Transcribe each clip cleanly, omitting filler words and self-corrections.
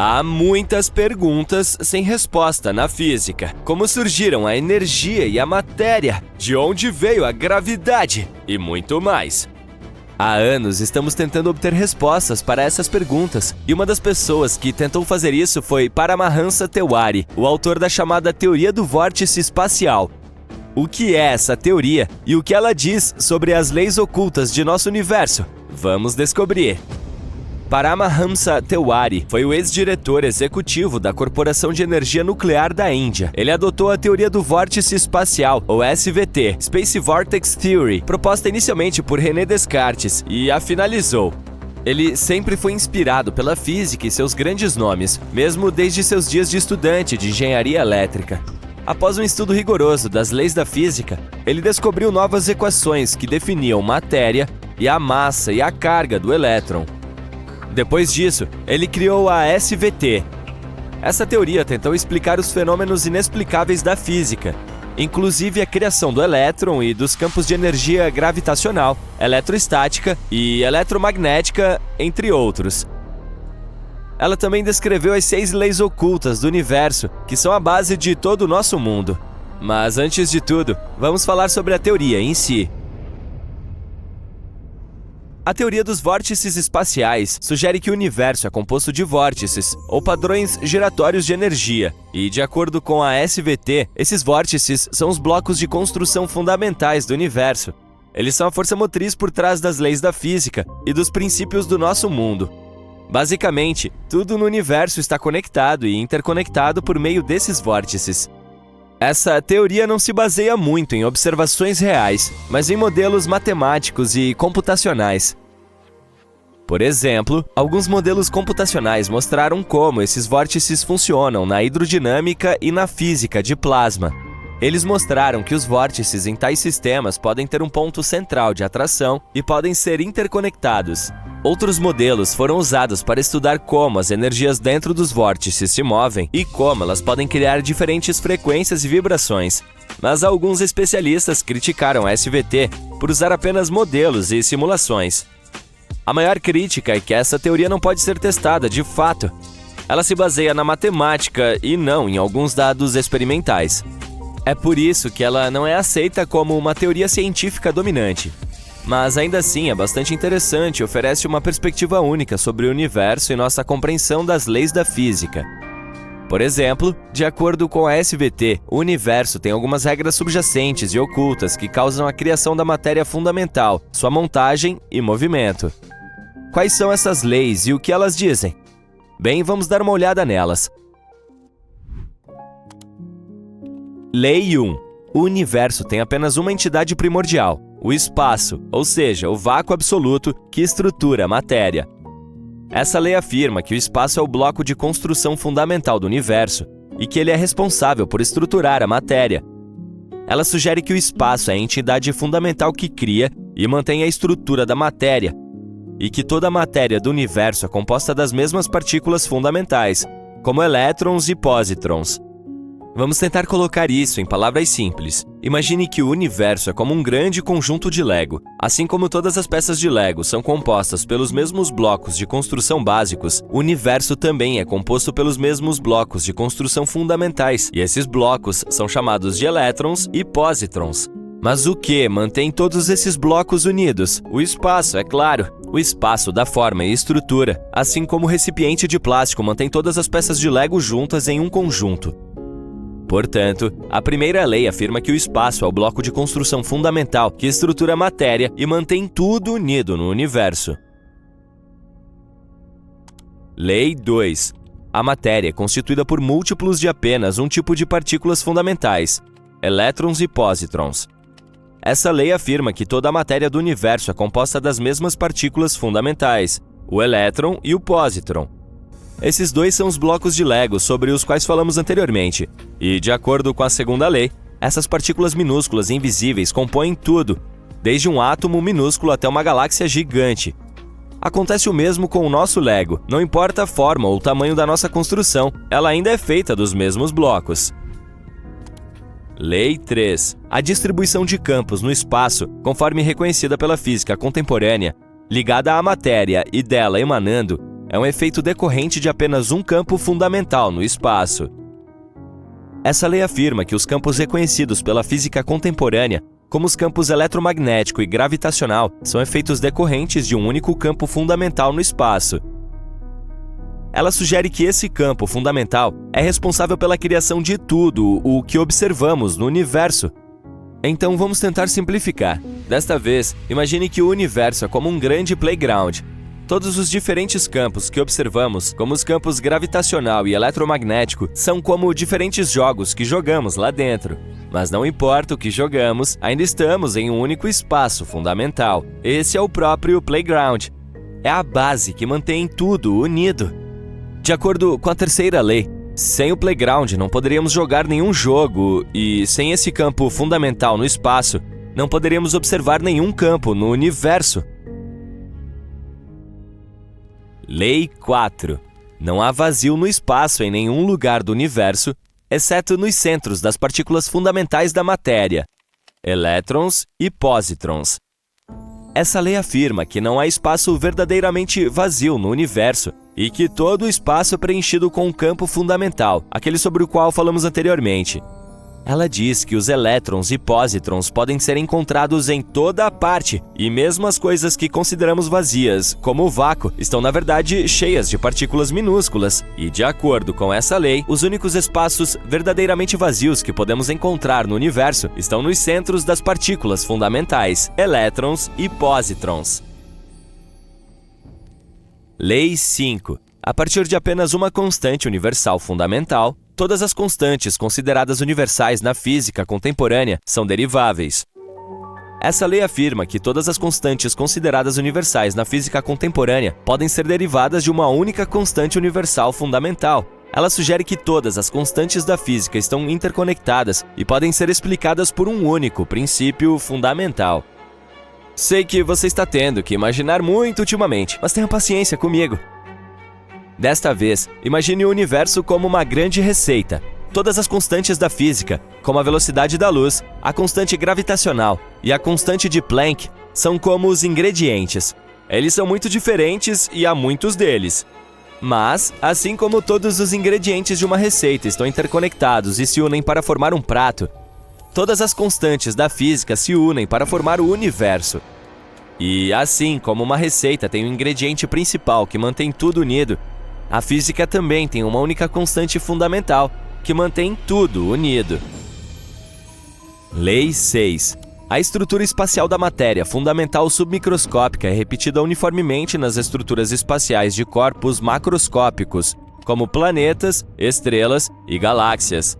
Há muitas perguntas sem resposta na física. Como surgiram a energia e a matéria? De onde veio a gravidade? E muito mais. Há anos estamos tentando obter respostas para essas perguntas, e uma das pessoas que tentou fazer isso foi Paramahansa Tewari, o autor da chamada Teoria do Vórtice Espacial. O que é essa teoria e o que ela diz sobre as leis ocultas de nosso universo? Vamos descobrir. Paramahansa Tewari foi o ex-diretor executivo da Corporação de Energia Nuclear da Índia. Ele adotou a teoria do vórtice espacial, ou SVT, Space Vortex Theory, proposta inicialmente por René Descartes, e a finalizou. Ele sempre foi inspirado pela física e seus grandes nomes, mesmo desde seus dias de estudante de engenharia elétrica. Após um estudo rigoroso das leis da física, ele descobriu novas equações que definiam matéria e a massa e a carga do elétron. Depois disso, ele criou a SVT. Essa teoria tentou explicar os fenômenos inexplicáveis da física, inclusive a criação do elétron e dos campos de energia gravitacional, eletrostática e eletromagnética, entre outros. Ela também descreveu as 6 leis ocultas do universo, que são a base de todo o nosso mundo. Mas antes de tudo, vamos falar sobre a teoria em si. A teoria dos vórtices espaciais sugere que o universo é composto de vórtices, ou padrões giratórios de energia, e, de acordo com a SVT, esses vórtices são os blocos de construção fundamentais do universo. Eles são a força motriz por trás das leis da física e dos princípios do nosso mundo. Basicamente, tudo no universo está conectado e interconectado por meio desses vórtices. Essa teoria não se baseia muito em observações reais, mas em modelos matemáticos e computacionais. Por exemplo, alguns modelos computacionais mostraram como esses vórtices funcionam na hidrodinâmica e na física de plasma. Eles mostraram que os vórtices em tais sistemas podem ter um ponto central de atração e podem ser interconectados. Outros modelos foram usados para estudar como as energias dentro dos vórtices se movem e como elas podem criar diferentes frequências e vibrações. Mas alguns especialistas criticaram a SVT por usar apenas modelos e simulações. A maior crítica é que essa teoria não pode ser testada de fato. Ela se baseia na matemática e não em alguns dados experimentais. É por isso que ela não é aceita como uma teoria científica dominante. Mas ainda assim é bastante interessante e oferece uma perspectiva única sobre o universo e nossa compreensão das leis da física. Por exemplo, de acordo com a SVT, o universo tem algumas regras subjacentes e ocultas que causam a criação da matéria fundamental, sua montagem e movimento. Quais são essas leis e o que elas dizem? Bem, vamos dar uma olhada nelas. Lei 1. O universo tem apenas uma entidade primordial, o espaço, ou seja, o vácuo absoluto que estrutura a matéria. Essa lei afirma que o espaço é o bloco de construção fundamental do universo e que ele é responsável por estruturar a matéria. Ela sugere que o espaço é a entidade fundamental que cria e mantém a estrutura da matéria, e que toda a matéria do universo é composta das mesmas partículas fundamentais, como elétrons e pósitrons. Vamos tentar colocar isso em palavras simples. Imagine que o universo é como um grande conjunto de Lego. Assim como todas as peças de Lego são compostas pelos mesmos blocos de construção básicos, o universo também é composto pelos mesmos blocos de construção fundamentais, e esses blocos são chamados de elétrons e pósitrons. Mas o que mantém todos esses blocos unidos? O espaço, é claro. O espaço dá forma e estrutura, assim como o recipiente de plástico mantém todas as peças de Lego juntas em um conjunto. Portanto, a primeira lei afirma que o espaço é o bloco de construção fundamental que estrutura a matéria e mantém tudo unido no universo. Lei 2. A matéria é constituída por múltiplos de apenas um tipo de partículas fundamentais, elétrons e pósitrons. Essa lei afirma que toda a matéria do universo é composta das mesmas partículas fundamentais, o elétron e o pósitron. Esses dois são os blocos de Lego sobre os quais falamos anteriormente, e, de acordo com a segunda lei, essas partículas minúsculas e invisíveis compõem tudo, desde um átomo minúsculo até uma galáxia gigante. Acontece o mesmo com o nosso Lego, não importa a forma ou o tamanho da nossa construção, ela ainda é feita dos mesmos blocos. Lei 3. A distribuição de campos no espaço, conforme reconhecida pela física contemporânea, ligada à matéria e dela emanando, é um efeito decorrente de apenas um campo fundamental no espaço. Essa lei afirma que os campos reconhecidos pela física contemporânea, como os campos eletromagnético e gravitacional, são efeitos decorrentes de um único campo fundamental no espaço. Ela sugere que esse campo fundamental é responsável pela criação de tudo o que observamos no universo. Então vamos tentar simplificar. Desta vez, imagine que o universo é como um grande playground. Todos os diferentes campos que observamos, como os campos gravitacional e eletromagnético, são como diferentes jogos que jogamos lá dentro. Mas não importa o que jogamos, ainda estamos em um único espaço fundamental. Esse é o próprio playground. É a base que mantém tudo unido. De acordo com a terceira lei, sem o playground não poderíamos jogar nenhum jogo e, sem esse campo fundamental no espaço, não poderíamos observar nenhum campo no universo. Lei 4. Não há vazio no espaço em nenhum lugar do universo, exceto nos centros das partículas fundamentais da matéria, elétrons e pósitrons. Essa lei afirma que não há espaço verdadeiramente vazio no universo e que todo o espaço é preenchido com um campo fundamental, aquele sobre o qual falamos anteriormente. Ela diz que os elétrons e pósitrons podem ser encontrados em toda a parte, e mesmo as coisas que consideramos vazias, como o vácuo, estão na verdade cheias de partículas minúsculas. E de acordo com essa lei, os únicos espaços verdadeiramente vazios que podemos encontrar no universo estão nos centros das partículas fundamentais, elétrons e pósitrons. Lei 5. A partir de apenas uma constante universal fundamental, todas as constantes consideradas universais na física contemporânea são deriváveis. Essa lei afirma que todas as constantes consideradas universais na física contemporânea podem ser derivadas de uma única constante universal fundamental. Ela sugere que todas as constantes da física estão interconectadas e podem ser explicadas por um único princípio fundamental. Sei que você está tendo que imaginar muito ultimamente, mas tenha paciência comigo. Desta vez, imagine o universo como uma grande receita. Todas as constantes da física, como a velocidade da luz, a constante gravitacional e a constante de Planck, são como os ingredientes. Eles são muito diferentes e há muitos deles. Mas, assim como todos os ingredientes de uma receita estão interconectados e se unem para formar um prato, todas as constantes da física se unem para formar o universo. E assim como uma receita tem um ingrediente principal que mantém tudo unido, a física também tem uma única constante fundamental, que mantém tudo unido. Lei 6. A estrutura espacial da matéria fundamental submicroscópica é repetida uniformemente nas estruturas espaciais de corpos macroscópicos, como planetas, estrelas e galáxias.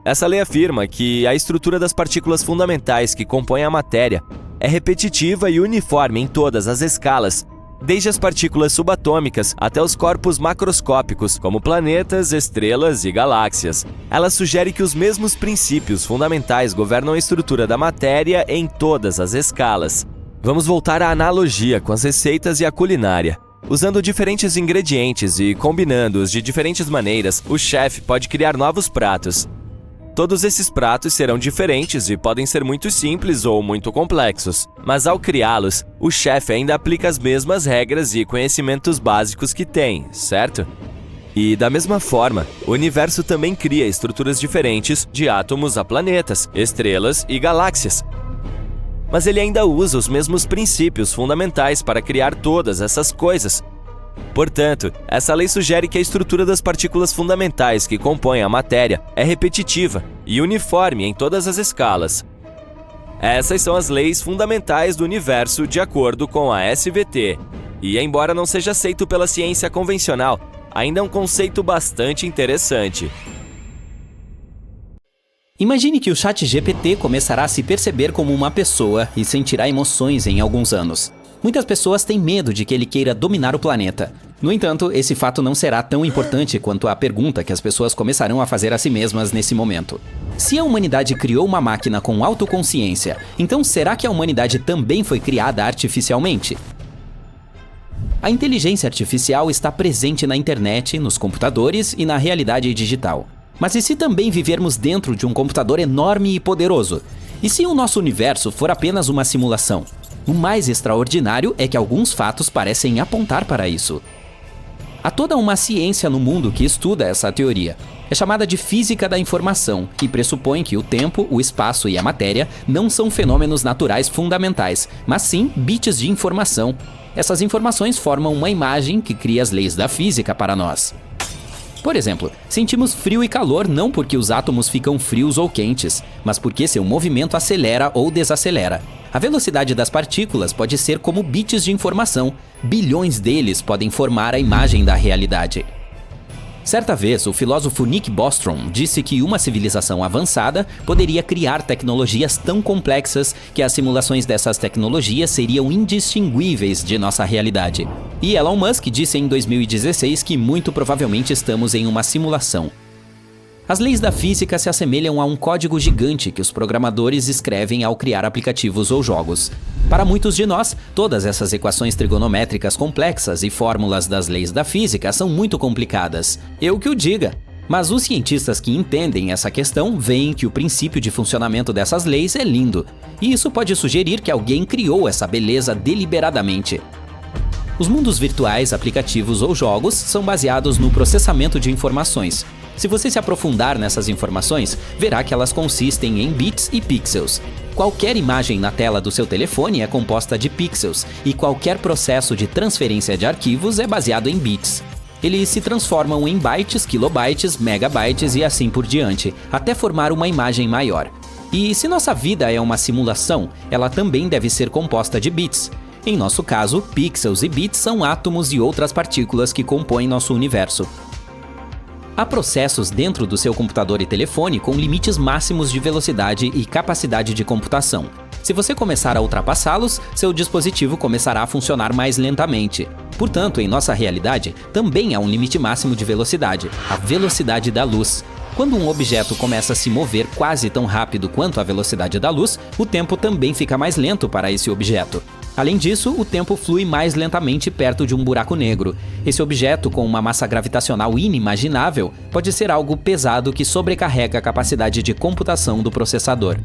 Essa lei afirma que a estrutura das partículas fundamentais que compõem a matéria é repetitiva e uniforme em todas as escalas, desde as partículas subatômicas até os corpos macroscópicos, como planetas, estrelas e galáxias. Ela sugere que os mesmos princípios fundamentais governam a estrutura da matéria em todas as escalas. Vamos voltar à analogia com as receitas e a culinária. Usando diferentes ingredientes e combinando-os de diferentes maneiras, o chefe pode criar novos pratos. Todos esses pratos serão diferentes e podem ser muito simples ou muito complexos, mas ao criá-los, o chefe ainda aplica as mesmas regras e conhecimentos básicos que tem, certo? E da mesma forma, o universo também cria estruturas diferentes de átomos a planetas, estrelas e galáxias. Mas ele ainda usa os mesmos princípios fundamentais para criar todas essas coisas. Portanto, essa lei sugere que a estrutura das partículas fundamentais que compõem a matéria é repetitiva e uniforme em todas as escalas. Essas são as leis fundamentais do universo de acordo com a SVT. E, embora não seja aceito pela ciência convencional, ainda é um conceito bastante interessante. Imagine que o ChatGPT começará a se perceber como uma pessoa e sentirá emoções em alguns anos. Muitas pessoas têm medo de que ele queira dominar o planeta. No entanto, esse fato não será tão importante quanto a pergunta que as pessoas começarão a fazer a si mesmas nesse momento. Se a humanidade criou uma máquina com autoconsciência, então será que a humanidade também foi criada artificialmente? A inteligência artificial está presente na internet, nos computadores e na realidade digital. Mas e se também vivermos dentro de um computador enorme e poderoso? E se o nosso universo for apenas uma simulação? O mais extraordinário é que alguns fatos parecem apontar para isso. Há toda uma ciência no mundo que estuda essa teoria. É chamada de física da informação e pressupõe que o tempo, o espaço e a matéria não são fenômenos naturais fundamentais, mas sim bits de informação. Essas informações formam uma imagem que cria as leis da física para nós. Por exemplo, sentimos frio e calor não porque os átomos ficam frios ou quentes, mas porque seu movimento acelera ou desacelera. A velocidade das partículas pode ser como bits de informação. Bilhões deles podem formar a imagem da realidade. Certa vez, o filósofo Nick Bostrom disse que uma civilização avançada poderia criar tecnologias tão complexas que as simulações dessas tecnologias seriam indistinguíveis de nossa realidade. E Elon Musk disse em 2016 que muito provavelmente estamos em uma simulação. As leis da física se assemelham a um código gigante que os programadores escrevem ao criar aplicativos ou jogos. Para muitos de nós, todas essas equações trigonométricas complexas e fórmulas das leis da física são muito complicadas. Eu que o diga. Mas os cientistas que entendem essa questão veem que o princípio de funcionamento dessas leis é lindo. E isso pode sugerir que alguém criou essa beleza deliberadamente. Os mundos virtuais, aplicativos ou jogos são baseados no processamento de informações. Se você se aprofundar nessas informações, verá que elas consistem em bits e pixels. Qualquer imagem na tela do seu telefone é composta de pixels, e qualquer processo de transferência de arquivos é baseado em bits. Eles se transformam em bytes, kilobytes, megabytes e assim por diante, até formar uma imagem maior. E se nossa vida é uma simulação, ela também deve ser composta de bits. Em nosso caso, pixels e bits são átomos e outras partículas que compõem nosso universo. Há processos dentro do seu computador e telefone com limites máximos de velocidade e capacidade de computação. Se você começar a ultrapassá-los, seu dispositivo começará a funcionar mais lentamente. Portanto, em nossa realidade, também há um limite máximo de velocidade, a velocidade da luz. Quando um objeto começa a se mover quase tão rápido quanto a velocidade da luz, o tempo também fica mais lento para esse objeto. Além disso, o tempo flui mais lentamente perto de um buraco negro. Esse objeto, com uma massa gravitacional inimaginável, pode ser algo pesado que sobrecarrega a capacidade de computação do processador.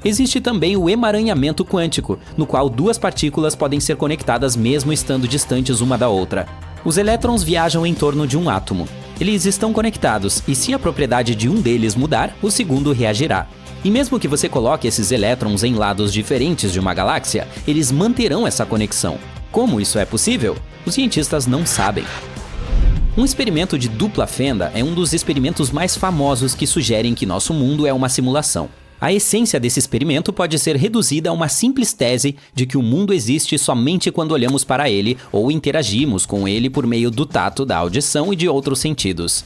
Existe também o emaranhamento quântico, no qual duas partículas podem ser conectadas mesmo estando distantes uma da outra. Os elétrons viajam em torno de um átomo. Eles estão conectados e se a propriedade de um deles mudar, o segundo reagirá. E mesmo que você coloque esses elétrons em lados diferentes de uma galáxia, eles manterão essa conexão. Como isso é possível? Os cientistas não sabem. Um experimento de dupla fenda é um dos experimentos mais famosos que sugerem que nosso mundo é uma simulação. A essência desse experimento pode ser reduzida a uma simples tese de que o mundo existe somente quando olhamos para ele ou interagimos com ele por meio do tato, da audição e de outros sentidos.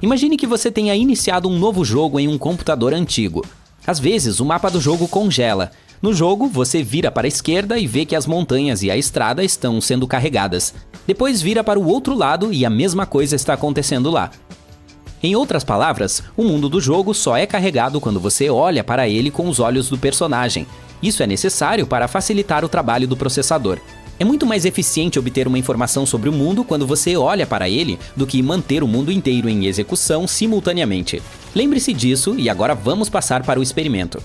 Imagine que você tenha iniciado um novo jogo em um computador antigo. Às vezes, o mapa do jogo congela. No jogo, você vira para a esquerda e vê que as montanhas e a estrada estão sendo carregadas. Depois vira para o outro lado e a mesma coisa está acontecendo lá. Em outras palavras, o mundo do jogo só é carregado quando você olha para ele com os olhos do personagem. Isso é necessário para facilitar o trabalho do processador. É muito mais eficiente obter uma informação sobre o mundo quando você olha para ele do que manter o mundo inteiro em execução simultaneamente. Lembre-se disso e agora vamos passar para o experimento.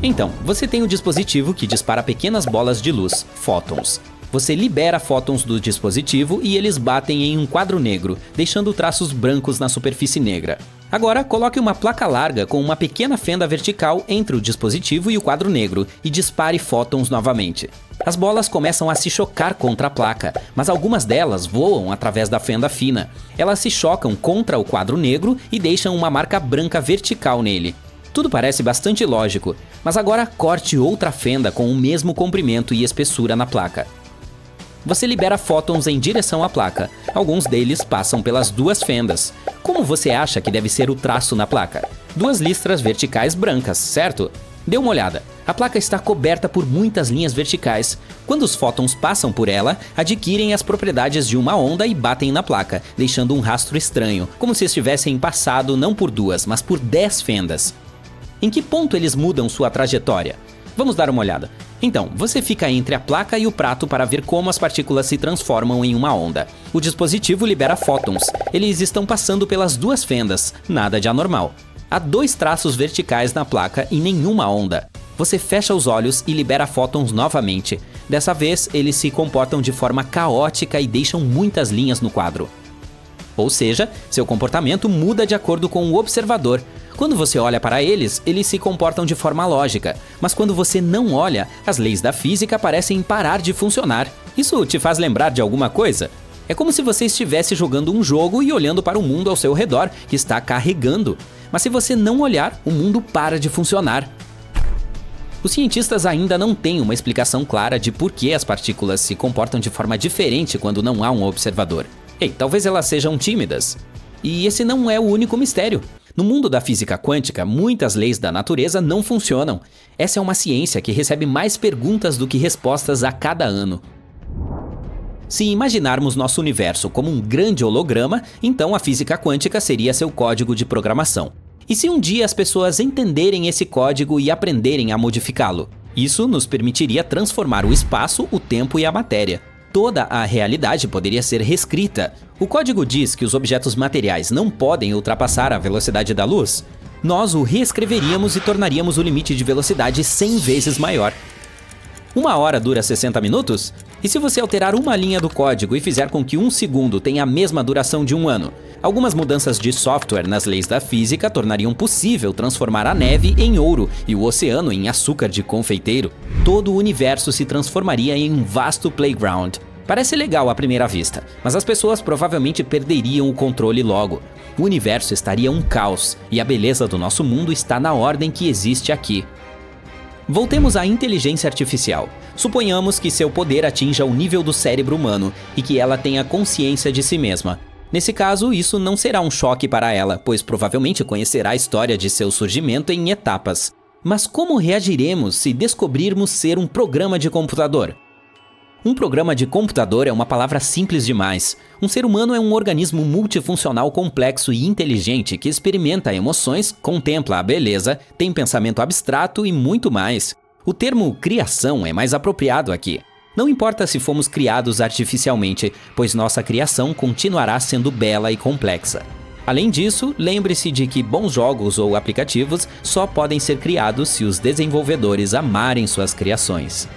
Então, você tem um dispositivo que dispara pequenas bolas de luz, fótons. Você libera fótons do dispositivo e eles batem em um quadro negro, deixando traços brancos na superfície negra. Agora, coloque uma placa larga com uma pequena fenda vertical entre o dispositivo e o quadro negro e dispare fótons novamente. As bolas começam a se chocar contra a placa, mas algumas delas voam através da fenda fina. Elas se chocam contra o quadro negro e deixam uma marca branca vertical nele. Tudo parece bastante lógico, mas agora corte outra fenda com o mesmo comprimento e espessura na placa. Você libera fótons em direção à placa. Alguns deles passam pelas duas fendas. Como você acha que deve ser o traço na placa? Duas listras verticais brancas, certo? Dê uma olhada. A placa está coberta por muitas linhas verticais. Quando os fótons passam por ela, adquirem as propriedades de uma onda e batem na placa, deixando um rastro estranho, como se estivessem passado não por duas, mas por 10 fendas. Em que ponto eles mudam sua trajetória? Vamos dar uma olhada. Então, você fica entre a placa e o prato para ver como as partículas se transformam em uma onda. O dispositivo libera fótons. Eles estão passando pelas duas fendas, nada de anormal. Há 2 traços verticais na placa e nenhuma onda. Você fecha os olhos e libera fótons novamente. Dessa vez, eles se comportam de forma caótica e deixam muitas linhas no quadro. Ou seja, seu comportamento muda de acordo com o observador. Quando você olha para eles, eles se comportam de forma lógica, mas quando você não olha, as leis da física parecem parar de funcionar. Isso te faz lembrar de alguma coisa? É como se você estivesse jogando um jogo e olhando para o mundo ao seu redor, que está carregando. Mas se você não olhar, o mundo para de funcionar. Os cientistas ainda não têm uma explicação clara de por que as partículas se comportam de forma diferente quando não há um observador. Ei, talvez elas sejam tímidas. E esse não é o único mistério. No mundo da física quântica, muitas leis da natureza não funcionam. Essa é uma ciência que recebe mais perguntas do que respostas a cada ano. Se imaginarmos nosso universo como um grande holograma, então a física quântica seria seu código de programação. E se um dia as pessoas entenderem esse código e aprenderem a modificá-lo? Isso nos permitiria transformar o espaço, o tempo e a matéria. Toda a realidade poderia ser reescrita. O código diz que os objetos materiais não podem ultrapassar a velocidade da luz. Nós o reescreveríamos e tornaríamos o limite de velocidade 100 vezes maior. 1 hora dura 60 minutos? E se você alterar uma linha do código e fizer com que 1 segundo tenha a mesma duração de 1 ano? Algumas mudanças de software nas leis da física tornariam possível transformar a neve em ouro e o oceano em açúcar de confeiteiro. Todo o universo se transformaria em um vasto playground. Parece legal à primeira vista, mas as pessoas provavelmente perderiam o controle logo. O universo estaria um caos, e a beleza do nosso mundo está na ordem que existe aqui. Voltemos à inteligência artificial. Suponhamos que seu poder atinja o nível do cérebro humano e que ela tenha consciência de si mesma. Nesse caso, isso não será um choque para ela, pois provavelmente conhecerá a história de seu surgimento em etapas. Mas como reagiremos se descobrirmos ser um programa de computador? Um programa de computador é uma palavra simples demais. Um ser humano é um organismo multifuncional complexo e inteligente que experimenta emoções, contempla a beleza, tem pensamento abstrato e muito mais. O termo criação é mais apropriado aqui. Não importa se fomos criados artificialmente, pois nossa criação continuará sendo bela e complexa. Além disso, lembre-se de que bons jogos ou aplicativos só podem ser criados se os desenvolvedores amarem suas criações.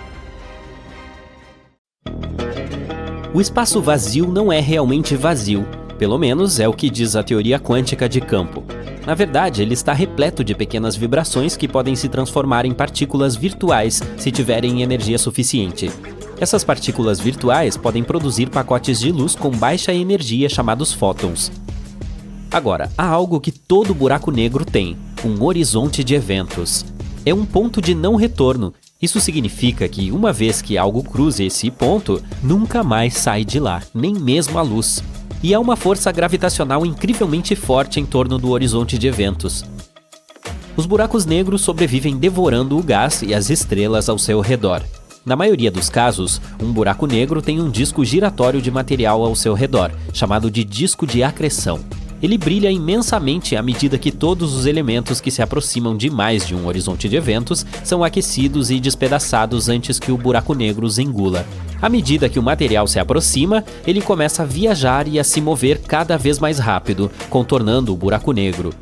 O espaço vazio não é realmente vazio, pelo menos é o que diz a teoria quântica de campo. Na verdade, ele está repleto de pequenas vibrações que podem se transformar em partículas virtuais se tiverem energia suficiente. Essas partículas virtuais podem produzir pacotes de luz com baixa energia chamados fótons. Agora, há algo que todo buraco negro tem: um horizonte de eventos. É um ponto de não retorno. Isso significa que, uma vez que algo cruze esse ponto, nunca mais sai de lá, nem mesmo a luz. E há uma força gravitacional incrivelmente forte em torno do horizonte de eventos. Os buracos negros sobrevivem devorando o gás e as estrelas ao seu redor. Na maioria dos casos, um buraco negro tem um disco giratório de material ao seu redor, chamado de disco de acreção. Ele brilha imensamente à medida que todos os elementos que se aproximam demais de um horizonte de eventos são aquecidos e despedaçados antes que o buraco negro os engula. À medida que o material se aproxima, ele começa a viajar e a se mover cada vez mais rápido, contornando o buraco negro.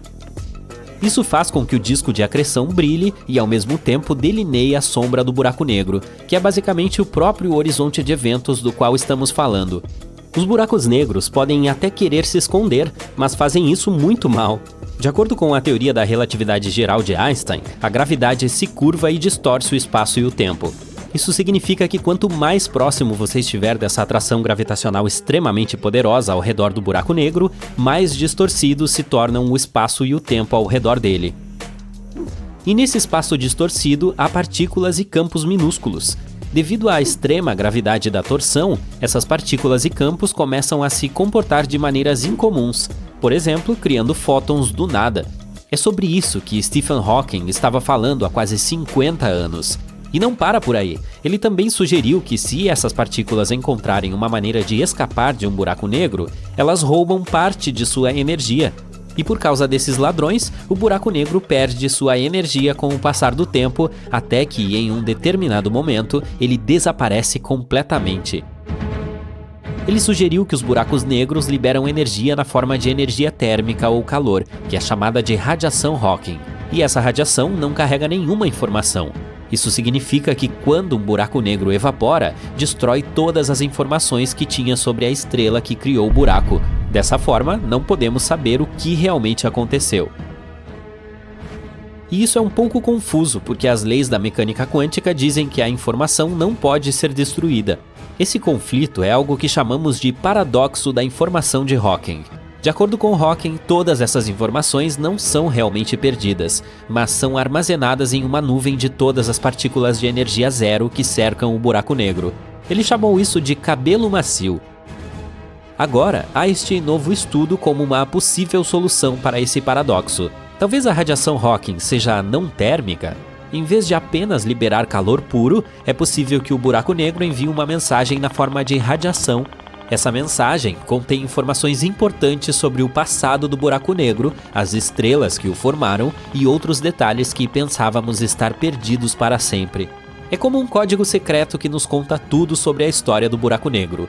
Isso faz com que o disco de acreção brilhe e, ao mesmo tempo, delineie a sombra do buraco negro, que é basicamente o próprio horizonte de eventos do qual estamos falando. Os buracos negros podem até querer se esconder, mas fazem isso muito mal. De acordo com a teoria da relatividade geral de Einstein, a gravidade se curva e distorce o espaço e o tempo. Isso significa que quanto mais próximo você estiver dessa atração gravitacional extremamente poderosa ao redor do buraco negro, mais distorcidos se tornam o espaço e o tempo ao redor dele. E nesse espaço distorcido há partículas e campos minúsculos. Devido à extrema gravidade da torção, essas partículas e campos começam a se comportar de maneiras incomuns, por exemplo, criando fótons do nada. É sobre isso que Stephen Hawking estava falando há quase 50 anos. E não para por aí. Ele também sugeriu que, se essas partículas encontrarem uma maneira de escapar de um buraco negro, elas roubam parte de sua energia. E por causa desses ladrões, o buraco negro perde sua energia com o passar do tempo, até que, em um determinado momento, ele desaparece completamente. Ele sugeriu que os buracos negros liberam energia na forma de energia térmica ou calor, que é chamada de radiação Hawking. E essa radiação não carrega nenhuma informação. Isso significa que quando um buraco negro evapora, destrói todas as informações que tinha sobre a estrela que criou o buraco. Dessa forma, não podemos saber o que realmente aconteceu. E isso é um pouco confuso, porque as leis da mecânica quântica dizem que a informação não pode ser destruída. Esse conflito é algo que chamamos de paradoxo da informação de Hawking. De acordo com Hawking, todas essas informações não são realmente perdidas, mas são armazenadas em uma nuvem de todas as partículas de energia zero que cercam o buraco negro. Ele chamou isso de cabelo macio. Agora, há este novo estudo como uma possível solução para esse paradoxo. Talvez a radiação Hawking seja não térmica? Em vez de apenas liberar calor puro, é possível que o buraco negro envie uma mensagem na forma de radiação. Essa mensagem contém informações importantes sobre o passado do buraco negro, as estrelas que o formaram e outros detalhes que pensávamos estar perdidos para sempre. É como um código secreto que nos conta tudo sobre a história do buraco negro.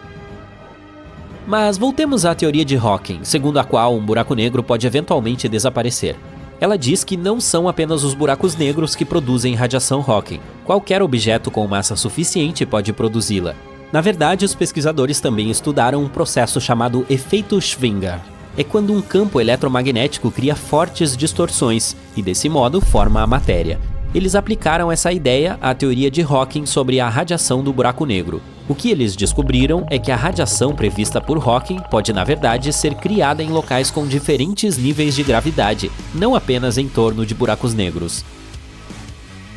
Mas voltemos à teoria de Hawking, segundo a qual um buraco negro pode eventualmente desaparecer. Ela diz que não são apenas os buracos negros que produzem radiação Hawking. Qualquer objeto com massa suficiente pode produzi-la. Na verdade, os pesquisadores também estudaram um processo chamado efeito Schwinger. É quando um campo eletromagnético cria fortes distorções e, desse modo, forma a matéria. Eles aplicaram essa ideia à teoria de Hawking sobre a radiação do buraco negro. O que eles descobriram é que a radiação prevista por Hawking pode, na verdade, ser criada em locais com diferentes níveis de gravidade, não apenas em torno de buracos negros.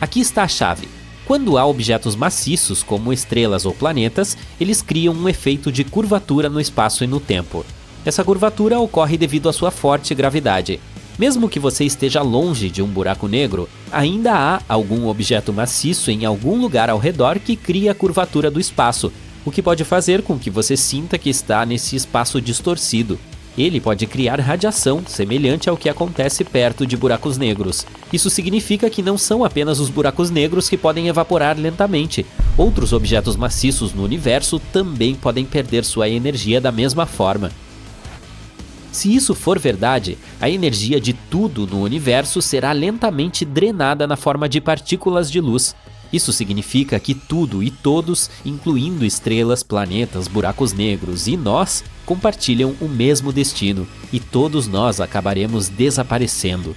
Aqui está a chave. Quando há objetos maciços, como estrelas ou planetas, eles criam um efeito de curvatura no espaço e no tempo. Essa curvatura ocorre devido à sua forte gravidade. Mesmo que você esteja longe de um buraco negro, ainda há algum objeto maciço em algum lugar ao redor que cria a curvatura do espaço, o que pode fazer com que você sinta que está nesse espaço distorcido. Ele pode criar radiação, semelhante ao que acontece perto de buracos negros. Isso significa que não são apenas os buracos negros que podem evaporar lentamente. Outros objetos maciços no universo também podem perder sua energia da mesma forma. Se isso for verdade, a energia de tudo no universo será lentamente drenada na forma de partículas de luz. Isso significa que tudo e todos, incluindo estrelas, planetas, buracos negros e nós, compartilham o mesmo destino, e todos nós acabaremos desaparecendo.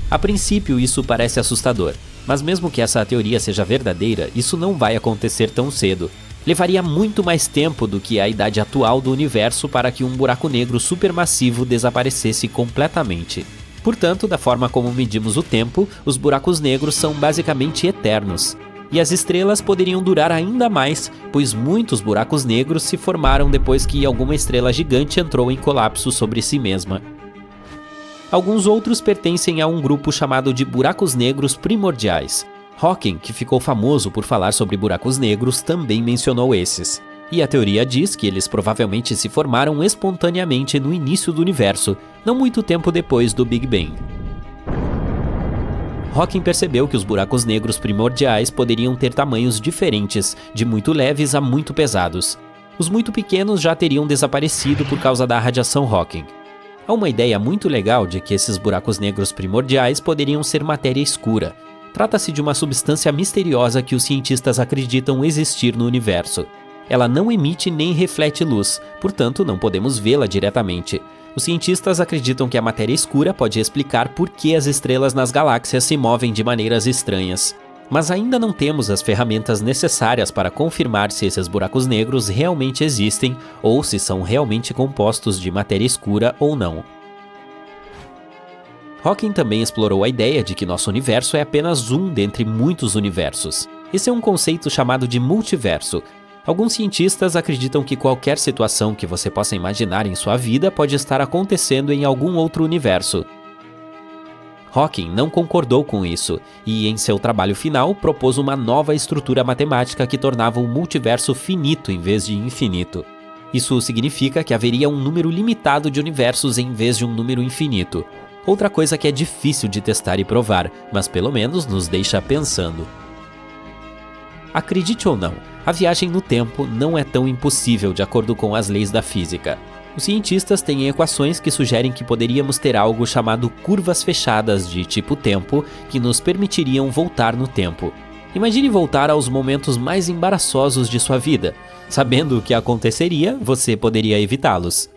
A princípio, isso parece assustador, mas mesmo que essa teoria seja verdadeira, isso não vai acontecer tão cedo. Levaria muito mais tempo do que a idade atual do universo para que um buraco negro supermassivo desaparecesse completamente. Portanto, da forma como medimos o tempo, os buracos negros são basicamente eternos. E as estrelas poderiam durar ainda mais, pois muitos buracos negros se formaram depois que alguma estrela gigante entrou em colapso sobre si mesma. Alguns outros pertencem a um grupo chamado de buracos negros primordiais. Hawking, que ficou famoso por falar sobre buracos negros, também mencionou esses. E a teoria diz que eles provavelmente se formaram espontaneamente no início do universo, não muito tempo depois do Big Bang. Hawking percebeu que os buracos negros primordiais poderiam ter tamanhos diferentes, de muito leves a muito pesados. Os muito pequenos já teriam desaparecido por causa da radiação Hawking. Há uma ideia muito legal de que esses buracos negros primordiais poderiam ser matéria escura. Trata-se de uma substância misteriosa que os cientistas acreditam existir no universo. Ela não emite nem reflete luz, portanto não podemos vê-la diretamente. Os cientistas acreditam que a matéria escura pode explicar por que as estrelas nas galáxias se movem de maneiras estranhas. Mas ainda não temos as ferramentas necessárias para confirmar se esses buracos negros realmente existem ou se são realmente compostos de matéria escura ou não. Hawking também explorou a ideia de que nosso universo é apenas um dentre muitos universos. Esse é um conceito chamado de multiverso. Alguns cientistas acreditam que qualquer situação que você possa imaginar em sua vida pode estar acontecendo em algum outro universo. Hawking não concordou com isso e, em seu trabalho final, propôs uma nova estrutura matemática que tornava o multiverso finito em vez de infinito. Isso significa que haveria um número limitado de universos em vez de um número infinito. Outra coisa que é difícil de testar e provar, mas pelo menos nos deixa pensando. Acredite ou não, a viagem no tempo não é tão impossível de acordo com as leis da física. Os cientistas têm equações que sugerem que poderíamos ter algo chamado curvas fechadas de tipo tempo que nos permitiriam voltar no tempo. Imagine voltar aos momentos mais embaraçosos de sua vida. Sabendo o que aconteceria, você poderia evitá-los.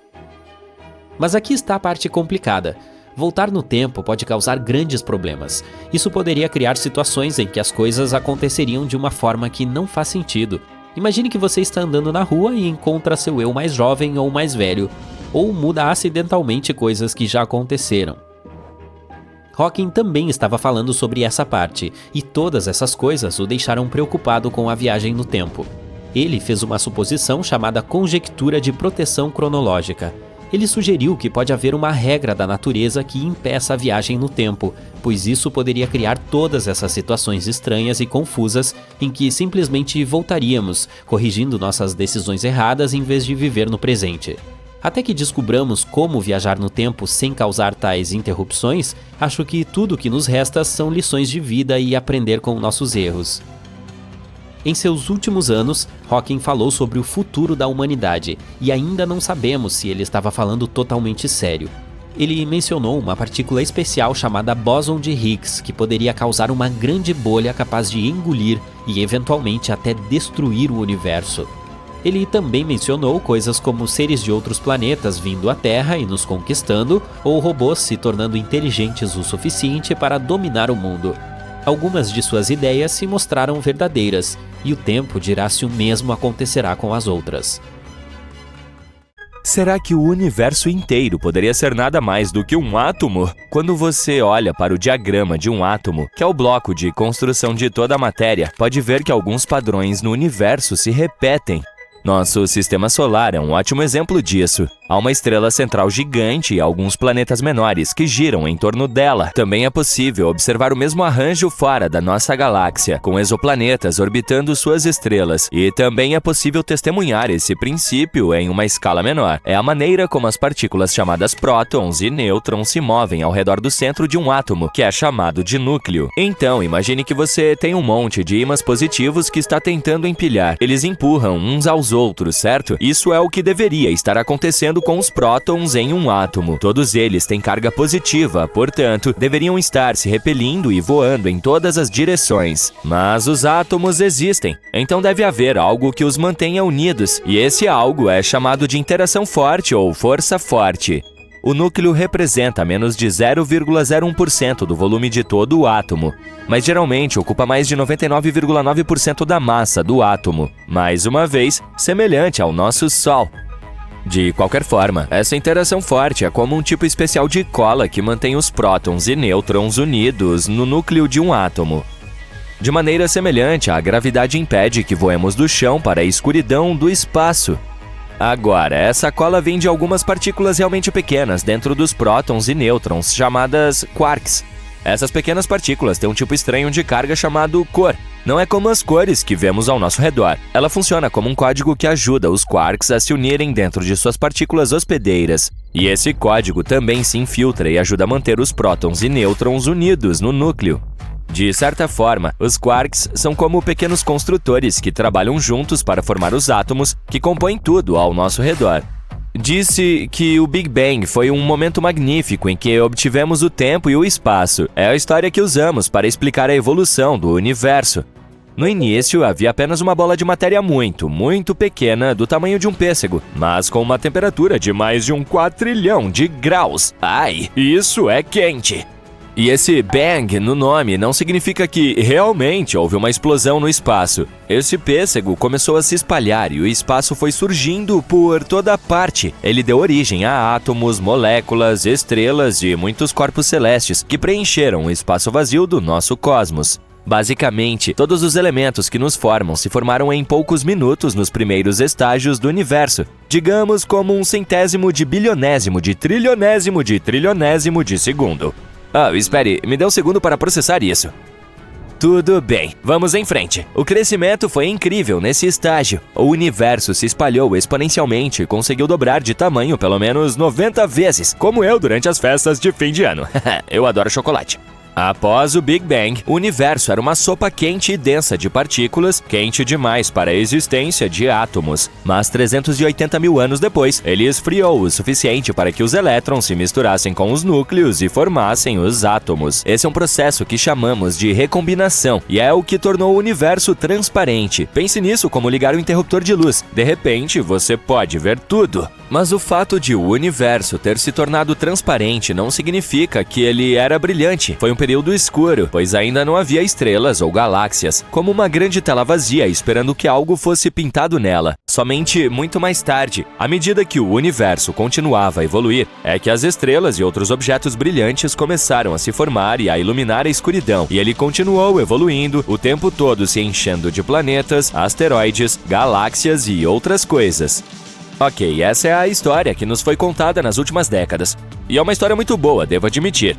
Mas aqui está a parte complicada. Voltar no tempo pode causar grandes problemas. Isso poderia criar situações em que as coisas aconteceriam de uma forma que não faz sentido. Imagine que você está andando na rua e encontra seu eu mais jovem ou mais velho, ou muda acidentalmente coisas que já aconteceram. Hawking também estava falando sobre essa parte, e todas essas coisas o deixaram preocupado com a viagem no tempo. Ele fez uma suposição chamada conjectura de proteção cronológica. Ele sugeriu que pode haver uma regra da natureza que impeça a viagem no tempo, pois isso poderia criar todas essas situações estranhas e confusas em que simplesmente voltaríamos, corrigindo nossas decisões erradas em vez de viver no presente. Até que descubramos como viajar no tempo sem causar tais interrupções, acho que tudo o que nos resta são lições de vida e aprender com nossos erros. Em seus últimos anos, Hawking falou sobre o futuro da humanidade, e ainda não sabemos se ele estava falando totalmente sério. Ele mencionou uma partícula especial chamada bóson de Higgs, que poderia causar uma grande bolha capaz de engolir e eventualmente até destruir o universo. Ele também mencionou coisas como seres de outros planetas vindo à Terra e nos conquistando, ou robôs se tornando inteligentes o suficiente para dominar o mundo. Algumas de suas ideias se mostraram verdadeiras, e o tempo dirá se o mesmo acontecerá com as outras. Será que o universo inteiro poderia ser nada mais do que um átomo? Quando você olha para o diagrama de um átomo, que é o bloco de construção de toda a matéria, pode ver que alguns padrões no universo se repetem. Nosso sistema solar é um ótimo exemplo disso. Há uma estrela central gigante e alguns planetas menores que giram em torno dela. Também é possível observar o mesmo arranjo fora da nossa galáxia, com exoplanetas orbitando suas estrelas. E também é possível testemunhar esse princípio em uma escala menor. É a maneira como as partículas chamadas prótons e nêutrons se movem ao redor do centro de um átomo, que é chamado de núcleo. Então, imagine que você tem um monte de ímãs positivos que está tentando empilhar. Eles empurram uns aos outros, certo? Isso é o que deveria estar acontecendo com os prótons em um átomo. Todos eles têm carga positiva, portanto, deveriam estar se repelindo e voando em todas as direções. Mas os átomos existem, então deve haver algo que os mantenha unidos, e esse algo é chamado de interação forte ou força forte. O núcleo representa menos de 0,01% do volume de todo o átomo, mas geralmente ocupa mais de 99,9% da massa do átomo, mais uma vez, semelhante ao nosso Sol. De qualquer forma, essa interação forte é como um tipo especial de cola que mantém os prótons e nêutrons unidos no núcleo de um átomo. De maneira semelhante, a gravidade impede que voemos do chão para a escuridão do espaço. Agora, essa cola vem de algumas partículas realmente pequenas dentro dos prótons e nêutrons, chamadas quarks. Essas pequenas partículas têm um tipo estranho de carga chamado cor. Não é como as cores que vemos ao nosso redor. Ela funciona como um código que ajuda os quarks a se unirem dentro de suas partículas hospedeiras. E esse código também se infiltra e ajuda a manter os prótons e nêutrons unidos no núcleo. De certa forma, os quarks são como pequenos construtores que trabalham juntos para formar os átomos que compõem tudo ao nosso redor. Disse que o Big Bang foi um momento magnífico em que obtivemos o tempo e o espaço. É a história que usamos para explicar a evolução do universo. No início, havia apenas uma bola de matéria muito, muito pequena, do tamanho de um pêssego, mas com uma temperatura de mais de 1 quatrilhão de graus. Ai, isso é quente! E esse bang no nome não significa que realmente houve uma explosão no espaço. Esse pêssego começou a se espalhar e o espaço foi surgindo por toda parte. Ele deu origem a átomos, moléculas, estrelas e muitos corpos celestes que preencheram o espaço vazio do nosso cosmos. Basicamente, todos os elementos que nos formam se formaram em poucos minutos nos primeiros estágios do universo. Digamos como um centésimo de bilionésimo de trilionésimo de trilionésimo de segundo. Ah, espere, me dê um segundo para processar isso. Tudo bem, vamos em frente. O crescimento foi incrível nesse estágio. O universo se espalhou exponencialmente e conseguiu dobrar de tamanho pelo menos 90 vezes, como eu durante as festas de fim de ano. Eu adoro chocolate. Após o Big Bang, o universo era uma sopa quente e densa de partículas, quente demais para a existência de átomos. Mas 380 mil anos depois, ele esfriou o suficiente para que os elétrons se misturassem com os núcleos e formassem os átomos. Esse é um processo que chamamos de recombinação e é o que tornou o universo transparente. Pense nisso como ligar o interruptor de luz. De repente, você pode ver tudo. Mas o fato de o universo ter se tornado transparente não significa que ele era brilhante. Foi um período escuro, pois ainda não havia estrelas ou galáxias, como uma grande tela vazia esperando que algo fosse pintado nela. Somente muito mais tarde, à medida que o universo continuava a evoluir, é que as estrelas e outros objetos brilhantes começaram a se formar e a iluminar a escuridão, e ele continuou evoluindo, o tempo todo se enchendo de planetas, asteroides, galáxias e outras coisas. Ok, essa é a história que nos foi contada nas últimas décadas. E é uma história muito boa, devo admitir.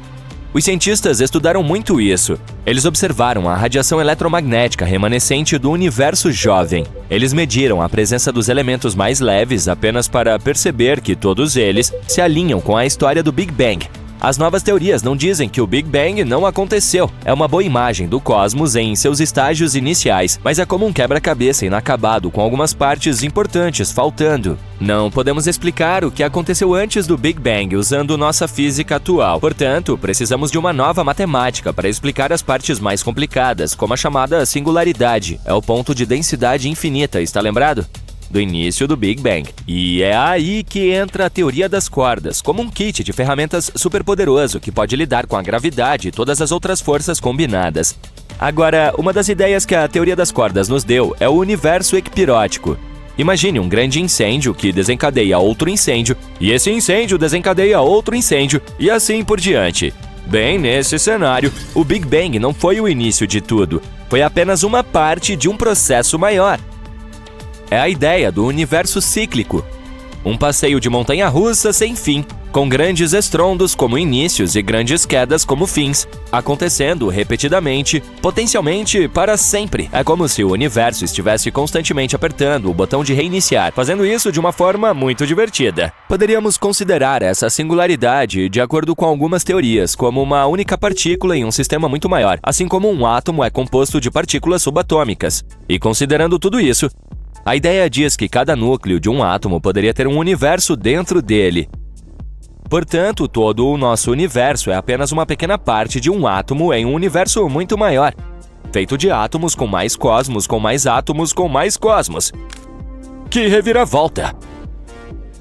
Os cientistas estudaram muito isso. Eles observaram a radiação eletromagnética remanescente do universo jovem. Eles mediram a presença dos elementos mais leves apenas para perceber que todos eles se alinham com a história do Big Bang. As novas teorias não dizem que o Big Bang não aconteceu. É uma boa imagem do cosmos em seus estágios iniciais, mas é como um quebra-cabeça inacabado com algumas partes importantes faltando. Não podemos explicar o que aconteceu antes do Big Bang usando nossa física atual. Portanto, precisamos de uma nova matemática para explicar as partes mais complicadas, como a chamada singularidade. É o ponto de densidade infinita, está lembrado? Do início do Big Bang. E é aí que entra a teoria das cordas, como um kit de ferramentas superpoderoso que pode lidar com a gravidade e todas as outras forças combinadas. Agora, uma das ideias que a teoria das cordas nos deu é o universo equipirótico. Imagine um grande incêndio que desencadeia outro incêndio, e esse incêndio desencadeia outro incêndio, e assim por diante. Bem, nesse cenário, o Big Bang não foi o início de tudo, foi apenas uma parte de um processo maior. É a ideia do universo cíclico. Um passeio de montanha-russa sem fim, com grandes estrondos como inícios e grandes quedas como fins, acontecendo repetidamente, potencialmente para sempre. É como se o universo estivesse constantemente apertando o botão de reiniciar, fazendo isso de uma forma muito divertida. Poderíamos considerar essa singularidade, de acordo com algumas teorias, como uma única partícula em um sistema muito maior, assim como um átomo é composto de partículas subatômicas. E considerando tudo isso, a ideia diz que cada núcleo de um átomo poderia ter um universo dentro dele. Portanto, todo o nosso universo é apenas uma pequena parte de um átomo em um universo muito maior, feito de átomos com mais cosmos, com mais átomos, com mais cosmos. Que reviravolta!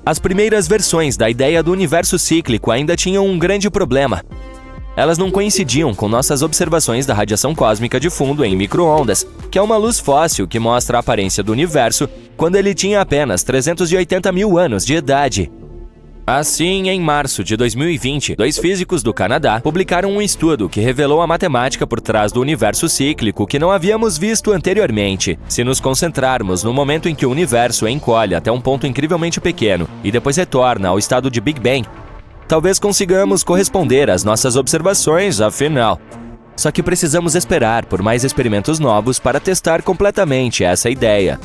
As primeiras versões da ideia do universo cíclico ainda tinham um grande problema. Elas não coincidiam com nossas observações da radiação cósmica de fundo em micro-ondas, que é uma luz fóssil que mostra a aparência do universo quando ele tinha apenas 380 mil anos de idade. Assim, em março de 2020, 2 físicos do Canadá publicaram um estudo que revelou a matemática por trás do universo cíclico que não havíamos visto anteriormente. Se nos concentrarmos no momento em que o universo encolhe até um ponto incrivelmente pequeno e depois retorna ao estado de Big Bang, talvez consigamos corresponder às nossas observações, afinal. Só que precisamos esperar por mais experimentos novos para testar completamente essa ideia.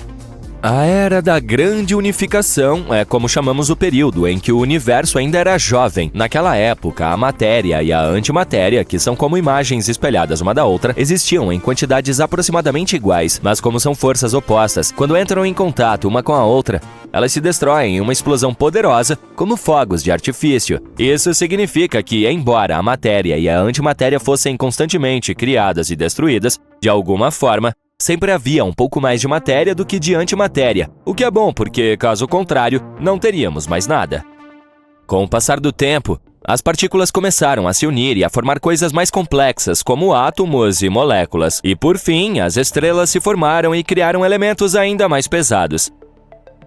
A Era da Grande Unificação é como chamamos o período em que o universo ainda era jovem. Naquela época, a matéria e a antimatéria, que são como imagens espelhadas uma da outra, existiam em quantidades aproximadamente iguais, mas como são forças opostas, quando entram em contato uma com a outra, elas se destroem em uma explosão poderosa, como fogos de artifício. Isso significa que, embora a matéria e a antimatéria fossem constantemente criadas e destruídas, de alguma forma, sempre havia um pouco mais de matéria do que de antimatéria, o que é bom porque, caso contrário, não teríamos mais nada. Com o passar do tempo, as partículas começaram a se unir e a formar coisas mais complexas, como átomos e moléculas. E, por fim, as estrelas se formaram e criaram elementos ainda mais pesados.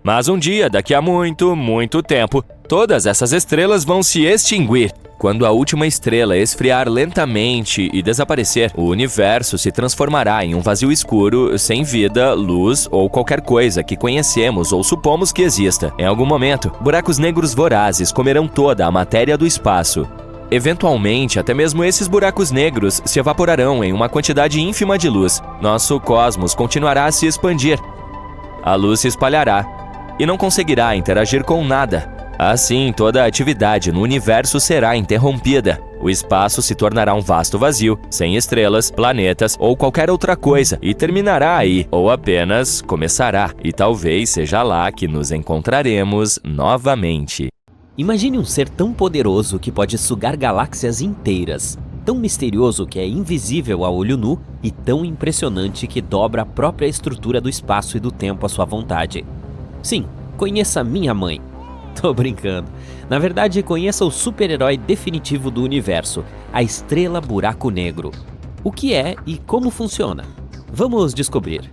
Mas um dia, daqui a muito tempo, todas essas estrelas vão se extinguir. Quando a última estrela esfriar lentamente e desaparecer, o universo se transformará em um vazio escuro, sem vida, luz ou qualquer coisa que conhecemos ou supomos que exista. Em algum momento, buracos negros vorazes comerão toda a matéria do espaço. Eventualmente, até mesmo esses buracos negros se evaporarão em uma quantidade ínfima de luz. Nosso cosmos continuará a se expandir. A luz se espalhará e não conseguirá interagir com nada. Assim, toda a atividade no universo será interrompida. O espaço se tornará um vasto vazio, sem estrelas, planetas ou qualquer outra coisa, e terminará aí, ou apenas começará, e talvez seja lá que nos encontraremos novamente. Imagine um ser tão poderoso que pode sugar galáxias inteiras, tão misterioso que é invisível a olho nu e tão impressionante que dobra a própria estrutura do espaço e do tempo à sua vontade. Sim, conheça minha mãe. Tô brincando. Na verdade, conheça o super-herói definitivo do universo, a Estrela Buraco Negro. O que é e como funciona? Vamos descobrir.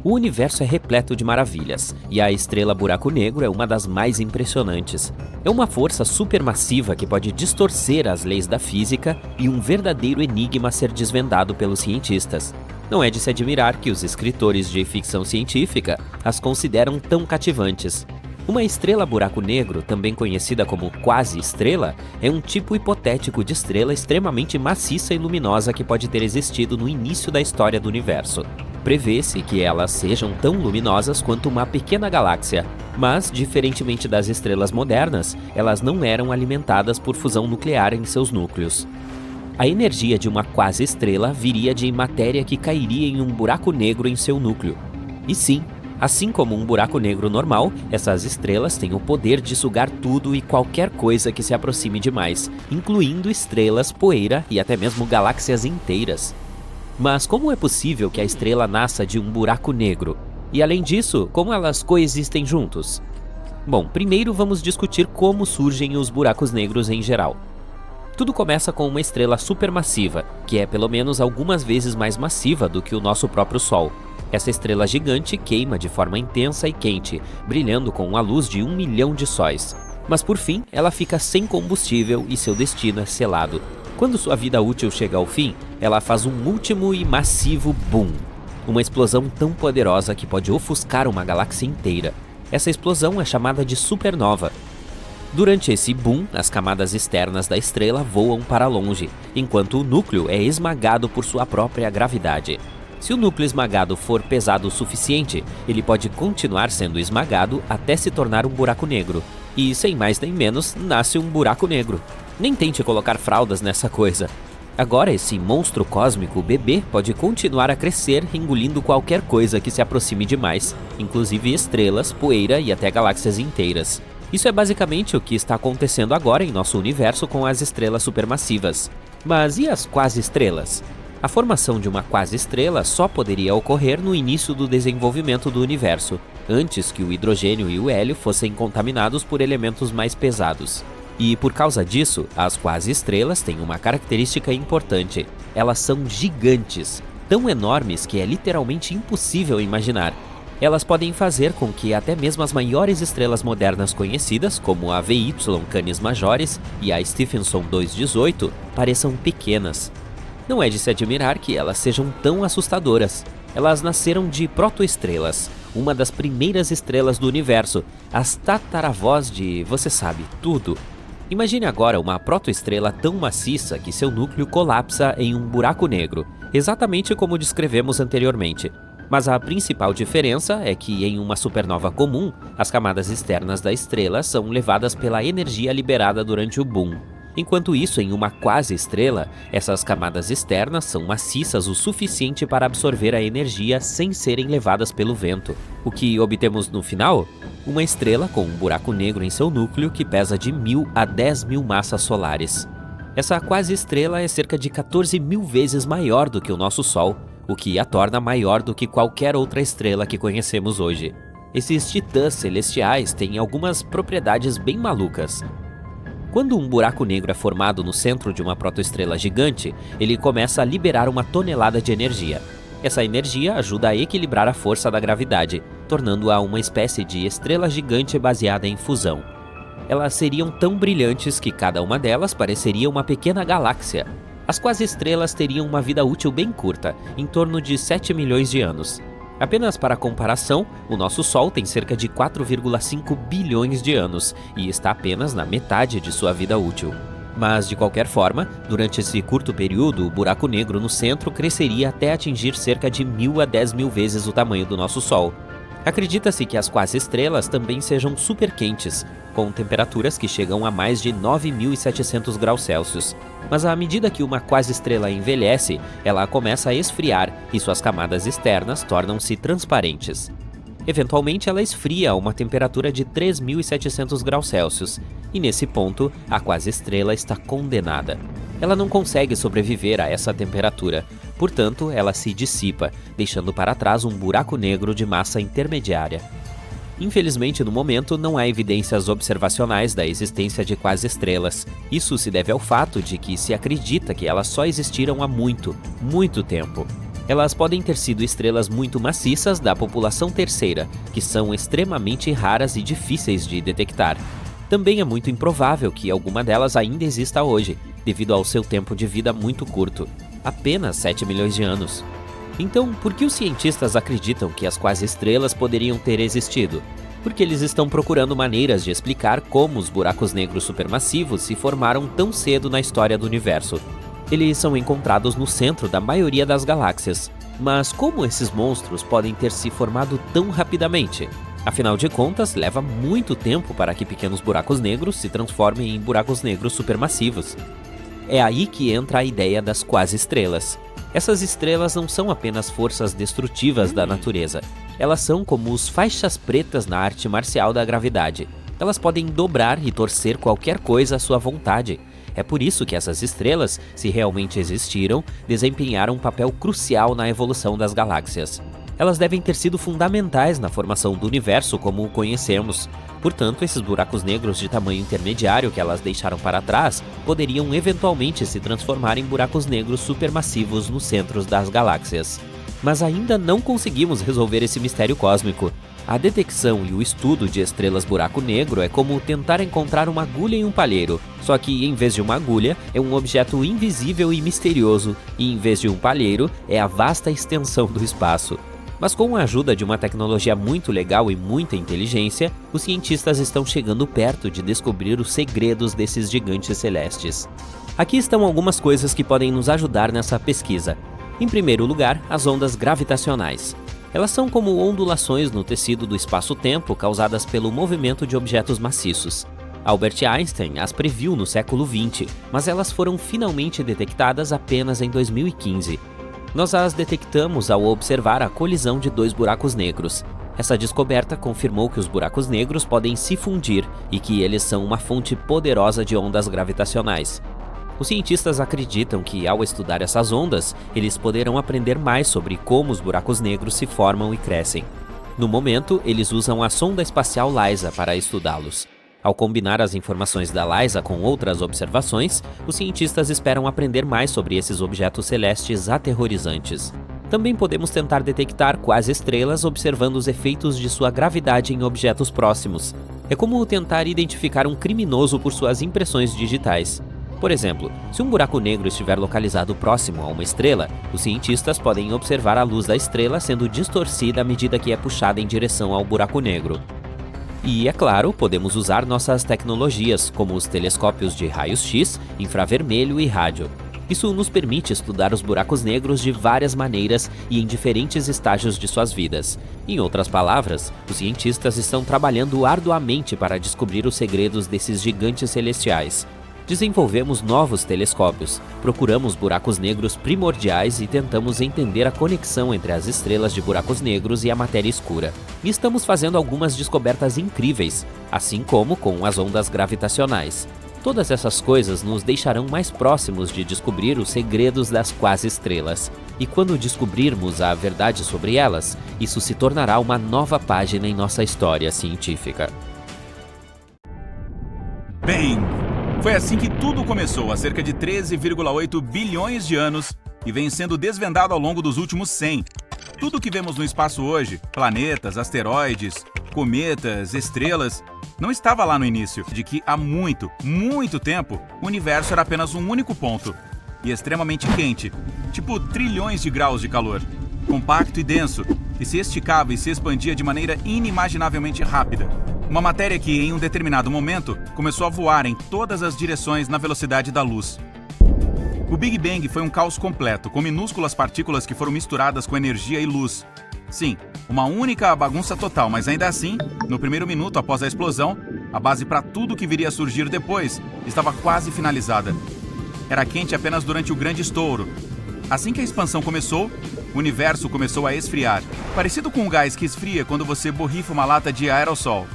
O universo é repleto de maravilhas, e a Estrela Buraco Negro é uma das mais impressionantes. É uma força supermassiva que pode distorcer as leis da física e um verdadeiro enigma a ser desvendado pelos cientistas. Não é de se admirar que os escritores de ficção científica as consideram tão cativantes. Uma estrela buraco negro, também conhecida como quase-estrela, é um tipo hipotético de estrela extremamente maciça e luminosa que pode ter existido no início da história do universo. Prevê-se que elas sejam tão luminosas quanto uma pequena galáxia, mas, diferentemente das estrelas modernas, elas não eram alimentadas por fusão nuclear em seus núcleos. A energia de uma quase-estrela viria de matéria que cairia em um buraco negro em seu núcleo. E sim, assim como um buraco negro normal, essas estrelas têm o poder de sugar tudo e qualquer coisa que se aproxime demais, incluindo estrelas, poeira e até mesmo galáxias inteiras. Mas como é possível que a estrela nasça de um buraco negro? E além disso, como elas coexistem juntos? Bom, primeiro vamos discutir como surgem os buracos negros em geral. Tudo começa com uma estrela supermassiva, que é pelo menos algumas vezes mais massiva do que o nosso próprio Sol. Essa estrela gigante queima de forma intensa e quente, brilhando com a luz de 1 milhão de sóis. Mas por fim, ela fica sem combustível e seu destino é selado. Quando sua vida útil chega ao fim, ela faz um último e massivo boom. Uma explosão tão poderosa que pode ofuscar uma galáxia inteira. Essa explosão é chamada de supernova. Durante esse boom, as camadas externas da estrela voam para longe, enquanto o núcleo é esmagado por sua própria gravidade. Se o núcleo esmagado for pesado o suficiente, ele pode continuar sendo esmagado até se tornar um buraco negro. E, sem mais nem menos, nasce um buraco negro. Nem tente colocar fraldas nessa coisa. Agora, esse monstro cósmico bebê pode continuar a crescer, engolindo qualquer coisa que se aproxime demais, inclusive estrelas, poeira e até galáxias inteiras. Isso é basicamente o que está acontecendo agora em nosso universo com as estrelas supermassivas. Mas e as quase-estrelas? A formação de uma quase-estrela só poderia ocorrer no início do desenvolvimento do universo, antes que o hidrogênio e o hélio fossem contaminados por elementos mais pesados. E por causa disso, as quase-estrelas têm uma característica importante. Elas são gigantes, tão enormes que é literalmente impossível imaginar. Elas podem fazer com que até mesmo as maiores estrelas modernas conhecidas, como a VY Canis Majoris e a Stephenson 218, pareçam pequenas. Não é de se admirar que elas sejam tão assustadoras. Elas nasceram de protoestrelas, uma das primeiras estrelas do universo, as tataravós de você sabe tudo. Imagine agora uma protoestrela tão maciça que seu núcleo colapsa em um buraco negro, exatamente como descrevemos anteriormente. Mas a principal diferença é que em uma supernova comum, as camadas externas da estrela são levadas pela energia liberada durante o boom. Enquanto isso, em uma quase-estrela, essas camadas externas são maciças o suficiente para absorver a energia sem serem levadas pelo vento. O que obtemos no final? Uma estrela com um buraco negro em seu núcleo que pesa de 1000 a 10.000 massas solares. Essa quase-estrela é cerca de 14.000 vezes maior do que o nosso Sol, o que a torna maior do que qualquer outra estrela que conhecemos hoje. Esses titãs celestiais têm algumas propriedades bem malucas. Quando um buraco negro é formado no centro de uma protoestrela gigante, ele começa a liberar uma tonelada de energia. Essa energia ajuda a equilibrar a força da gravidade, tornando-a uma espécie de estrela gigante baseada em fusão. Elas seriam tão brilhantes que cada uma delas pareceria uma pequena galáxia. As quase-estrelas teriam uma vida útil bem curta, em torno de 7 milhões de anos. Apenas para comparação, o nosso Sol tem cerca de 4,5 bilhões de anos e está apenas na metade de sua vida útil. Mas, de qualquer forma, durante esse curto período, o buraco negro no centro cresceria até atingir cerca de 1000 a 10.000 vezes o tamanho do nosso Sol. Acredita-se que as quase-estrelas também sejam super quentes, com temperaturas que chegam a mais de 9.700 graus Celsius. Mas à medida que uma quase-estrela envelhece, ela começa a esfriar e suas camadas externas tornam-se transparentes. Eventualmente, ela esfria a uma temperatura de 3.700 graus Celsius, e nesse ponto, a quase-estrela está condenada. Ela não consegue sobreviver a essa temperatura, portanto, ela se dissipa, deixando para trás um buraco negro de massa intermediária. Infelizmente, no momento, não há evidências observacionais da existência de quase-estrelas. Isso se deve ao fato de que se acredita que elas só existiram há muito, muito tempo. Elas podem ter sido estrelas muito maciças da população terceira, que são extremamente raras e difíceis de detectar. Também é muito improvável que alguma delas ainda exista hoje, devido ao seu tempo de vida muito curto, apenas 7 milhões de anos. Então, por que os cientistas acreditam que as quase-estrelas poderiam ter existido? Porque eles estão procurando maneiras de explicar como os buracos negros supermassivos se formaram tão cedo na história do universo. Eles são encontrados no centro da maioria das galáxias. Mas como esses monstros podem ter se formado tão rapidamente? Afinal de contas, leva muito tempo para que pequenos buracos negros se transformem em buracos negros supermassivos. É aí que entra a ideia das quase-estrelas. Essas estrelas não são apenas forças destrutivas da natureza. Elas são como os faixas pretas na arte marcial da gravidade. Elas podem dobrar e torcer qualquer coisa à sua vontade. É por isso que essas estrelas, se realmente existiram, desempenharam um papel crucial na evolução das galáxias. Elas devem ter sido fundamentais na formação do universo como o conhecemos. Portanto, esses buracos negros de tamanho intermediário que elas deixaram para trás poderiam eventualmente se transformar em buracos negros supermassivos nos centros das galáxias. Mas ainda não conseguimos resolver esse mistério cósmico. A detecção e o estudo de estrelas buraco negro é como tentar encontrar uma agulha em um palheiro, só que em vez de uma agulha, é um objeto invisível e misterioso, e em vez de um palheiro, é a vasta extensão do espaço. Mas com a ajuda de uma tecnologia muito legal e muita inteligência, os cientistas estão chegando perto de descobrir os segredos desses gigantes celestes. Aqui estão algumas coisas que podem nos ajudar nessa pesquisa. Em primeiro lugar, as ondas gravitacionais. Elas são como ondulações no tecido do espaço-tempo causadas pelo movimento de objetos maciços. Albert Einstein as previu no século XX, mas elas foram finalmente detectadas apenas em 2015. Nós as detectamos ao observar a colisão de dois buracos negros. Essa descoberta confirmou que os buracos negros podem se fundir e que eles são uma fonte poderosa de ondas gravitacionais. Os cientistas acreditam que, ao estudar essas ondas, eles poderão aprender mais sobre como os buracos negros se formam e crescem. No momento, eles usam a sonda espacial LISA para estudá-los. Ao combinar as informações da LISA com outras observações, os cientistas esperam aprender mais sobre esses objetos celestes aterrorizantes. Também podemos tentar detectar quase-estrelas observando os efeitos de sua gravidade em objetos próximos. É como tentar identificar um criminoso por suas impressões digitais. Por exemplo, se um buraco negro estiver localizado próximo a uma estrela, os cientistas podem observar a luz da estrela sendo distorcida à medida que é puxada em direção ao buraco negro. E, é claro, podemos usar nossas tecnologias, como os telescópios de raios-x, infravermelho e rádio. Isso nos permite estudar os buracos negros de várias maneiras e em diferentes estágios de suas vidas. Em outras palavras, os cientistas estão trabalhando arduamente para descobrir os segredos desses gigantes celestiais. Desenvolvemos novos telescópios, procuramos buracos negros primordiais e tentamos entender a conexão entre as estrelas de buracos negros e a matéria escura. E estamos fazendo algumas descobertas incríveis, assim como com as ondas gravitacionais. Todas essas coisas nos deixarão mais próximos de descobrir os segredos das quase-estrelas. E quando descobrirmos a verdade sobre elas, isso se tornará uma nova página em nossa história científica. Bang! Foi assim que tudo começou há cerca de 13,8 bilhões de anos e vem sendo desvendado ao longo dos últimos 100. Tudo que vemos no espaço hoje, planetas, asteroides, cometas, estrelas, não estava lá no início, de que há muito, muito tempo, o universo era apenas um único ponto, e extremamente quente, tipo trilhões de graus de calor, compacto e denso, que se esticava e se expandia de maneira inimaginavelmente rápida. Uma matéria que, em um determinado momento, começou a voar em todas as direções na velocidade da luz. O Big Bang foi um caos completo, com minúsculas partículas que foram misturadas com energia e luz. Sim, uma única bagunça total, mas ainda assim, no primeiro minuto após a explosão, a base para tudo que viria a surgir depois estava quase finalizada. era quente apenas durante o grande estouro. Assim que a expansão começou, o universo começou a esfriar, parecido com um gás que esfria quando você borrifa uma lata de aerossol.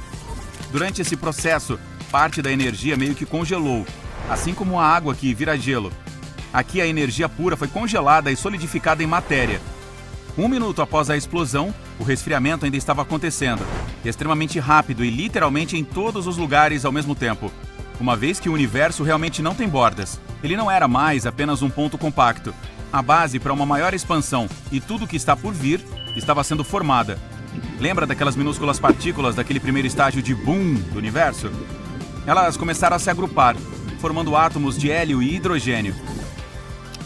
Durante esse processo, parte da energia meio que congelou, assim como a água que vira gelo. Aqui a energia pura foi congelada e solidificada em matéria. 1 minuto após a explosão, o resfriamento ainda estava acontecendo, extremamente rápido e literalmente em todos os lugares ao mesmo tempo. Uma vez que o universo realmente não tem bordas, ele não era mais apenas um ponto compacto. A base para uma maior expansão e tudo que está por vir estava sendo formada. Lembra daquelas minúsculas partículas daquele primeiro estágio de boom do universo? Elas começaram a se agrupar, formando átomos de hélio e hidrogênio.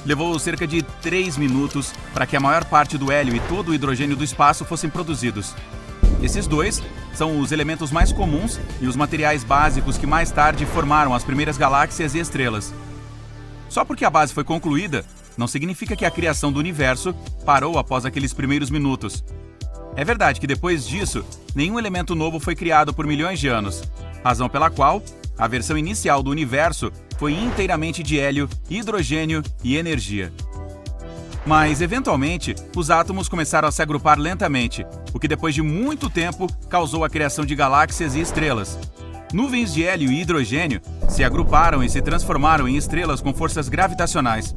Levou cerca de 3 minutos para que a maior parte do hélio e todo o hidrogênio do espaço fossem produzidos. Esses dois são os elementos mais comuns e os materiais básicos que mais tarde formaram as primeiras galáxias e estrelas. Só porque a base foi concluída, não significa que a criação do universo parou após aqueles primeiros minutos. É verdade que depois disso, nenhum elemento novo foi criado por milhões de anos, razão pela qual a versão inicial do universo foi inteiramente de hélio, hidrogênio e energia. Mas, eventualmente, os átomos começaram a se agrupar lentamente, o que depois de muito tempo causou a criação de galáxias e estrelas. Nuvens de hélio e hidrogênio se agruparam e se transformaram em estrelas com forças gravitacionais.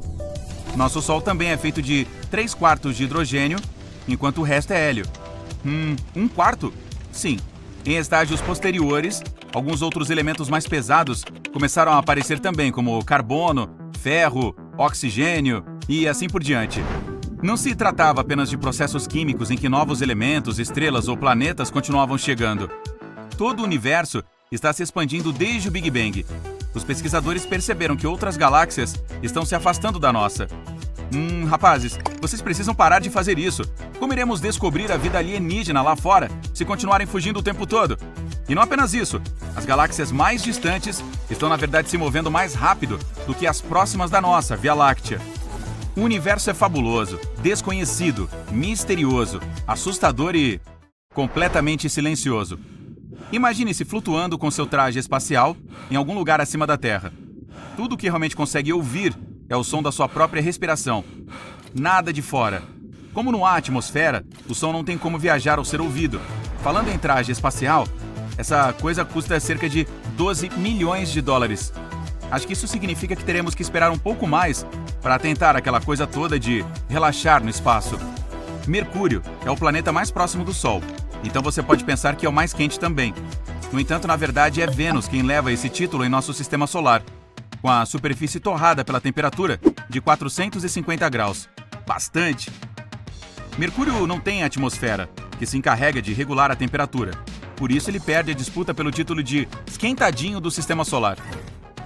Nosso Sol também é feito de 3/4 de hidrogênio, enquanto o resto é hélio. 1/4? Sim. Em estágios posteriores, alguns outros elementos mais pesados começaram a aparecer também, como carbono, ferro, oxigênio e assim por diante. Não se tratava apenas de processos químicos em que novos elementos, estrelas ou planetas continuavam chegando. Todo o universo está se expandindo desde o Big Bang. Os pesquisadores perceberam que outras galáxias estão se afastando da nossa. Rapazes, vocês precisam parar de fazer isso. Como iremos descobrir a vida alienígena lá fora se continuarem fugindo o tempo todo? E não apenas isso, as galáxias mais distantes estão na verdade se movendo mais rápido do que as próximas da nossa, Via Láctea. O universo é fabuloso, desconhecido, misterioso, assustador e completamente silencioso. Imagine-se flutuando com seu traje espacial em algum lugar acima da Terra. Tudo o que realmente consegue ouvir é o som da sua própria respiração. Nada de fora. Como não há atmosfera, o som não tem como viajar ou ser ouvido. Falando em traje espacial, essa coisa custa cerca de 12 milhões de dólares. Acho que isso significa que teremos que esperar um pouco mais para tentar aquela coisa toda de relaxar no espaço. Mercúrio é o planeta mais próximo do Sol, então você pode pensar que é o mais quente também. No entanto, na verdade, é Vênus quem leva esse título em nosso sistema solar, com a superfície torrada pela temperatura de 450 graus. Bastante! Mercúrio não tem atmosfera, que se encarrega de regular a temperatura. Por isso ele perde a disputa pelo título de esquentadinho do sistema solar.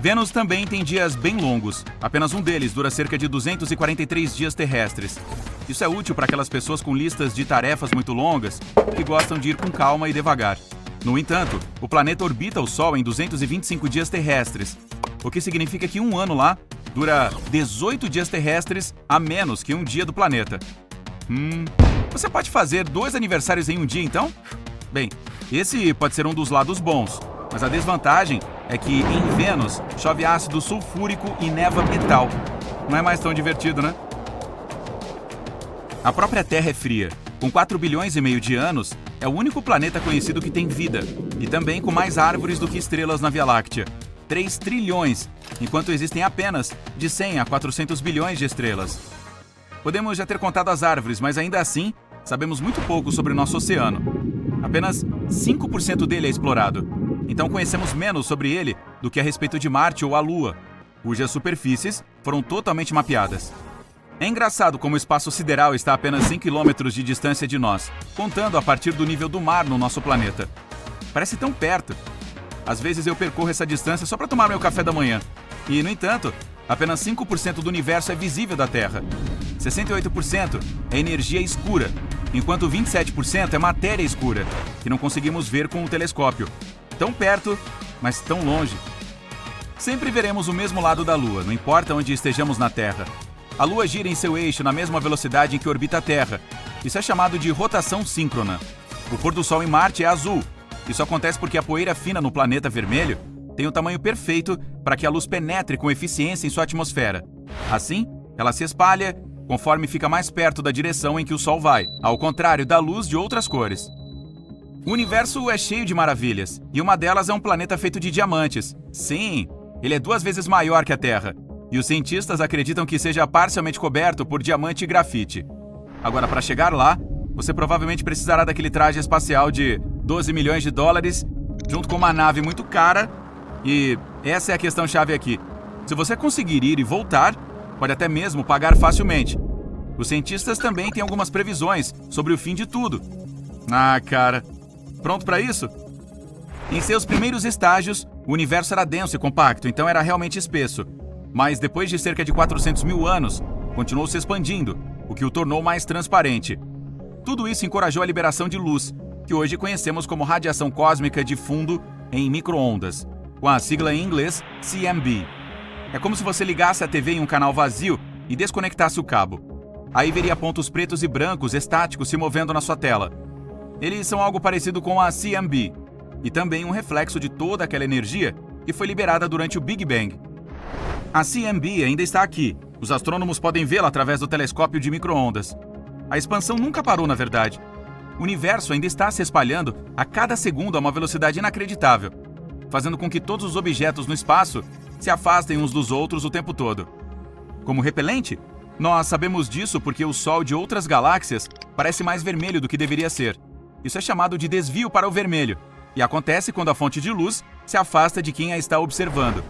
Vênus também tem dias bem longos. Apenas um deles dura cerca de 243 dias terrestres. Isso é útil para aquelas pessoas com listas de tarefas muito longas que gostam de ir com calma e devagar. No entanto, o planeta orbita o Sol em 225 dias terrestres, o que significa que um ano lá dura 18 dias terrestres a menos que um dia do planeta. Você pode fazer 2 aniversários em um dia, então? Bem, esse pode ser um dos lados bons, mas a desvantagem é que em Vênus chove ácido sulfúrico e neva metal. Não é mais tão divertido, né? A própria Terra é fria. Com 4 bilhões e meio de anos, é o único planeta conhecido que tem vida, e também com mais árvores do que estrelas na Via Láctea. 3 trilhões, enquanto existem apenas de 100 a 400 bilhões de estrelas. Podemos já ter contado as árvores, mas ainda assim, sabemos muito pouco sobre o nosso oceano. Apenas 5% dele é explorado. Então conhecemos menos sobre ele do que a respeito de Marte ou a Lua, cujas superfícies foram totalmente mapeadas. É engraçado como o espaço sideral está a apenas 100 km de distância de nós, contando a partir do nível do mar no nosso planeta. Parece tão perto. Às vezes eu percorro essa distância só para tomar meu café da manhã. E, no entanto, apenas 5% do universo é visível da Terra. 68% é energia escura, enquanto 27% é matéria escura, que não conseguimos ver com o telescópio. Tão perto, mas tão longe. Sempre veremos o mesmo lado da Lua, não importa onde estejamos na Terra. A Lua gira em seu eixo na mesma velocidade em que orbita a Terra. Isso é chamado de rotação síncrona. O pôr do Sol em Marte é azul. Isso acontece porque a poeira fina no planeta vermelho tem o tamanho perfeito para que a luz penetre com eficiência em sua atmosfera. Assim, ela se espalha conforme fica mais perto da direção em que o Sol vai, ao contrário da luz de outras cores. O universo é cheio de maravilhas, e uma delas é um planeta feito de diamantes. Sim, ele é 2 vezes maior que a Terra, e os cientistas acreditam que seja parcialmente coberto por diamante e grafite. Agora, para chegar lá, você provavelmente precisará daquele traje espacial de 12 milhões de dólares, junto com uma nave muito cara, e essa é a questão-chave aqui. Se você conseguir ir e voltar, pode até mesmo pagar facilmente. Os cientistas também têm algumas previsões sobre o fim de tudo. Ah, cara, pronto para isso? Em seus primeiros estágios, o universo era denso e compacto, então era realmente espesso. Mas depois de cerca de 400 mil anos, continuou se expandindo, o que o tornou mais transparente. Tudo isso encorajou a liberação de luz, que hoje conhecemos como radiação cósmica de fundo em micro-ondas, com a sigla em inglês CMB. É como se você ligasse a TV em um canal vazio e desconectasse o cabo. Aí veria pontos pretos e brancos estáticos se movendo na sua tela. Eles são algo parecido com a CMB, e também um reflexo de toda aquela energia que foi liberada durante o Big Bang. A CMB ainda está aqui. Os astrônomos podem vê-la através do telescópio de micro-ondas. A expansão nunca parou, na verdade. O universo ainda está se espalhando a cada segundo a uma velocidade inacreditável, fazendo com que todos os objetos no espaço se afastem uns dos outros o tempo todo. Como repelente, nós sabemos disso porque o Sol de outras galáxias parece mais vermelho do que deveria ser. Isso é chamado de desvio para o vermelho, e acontece quando a fonte de luz se afasta de quem a está observando.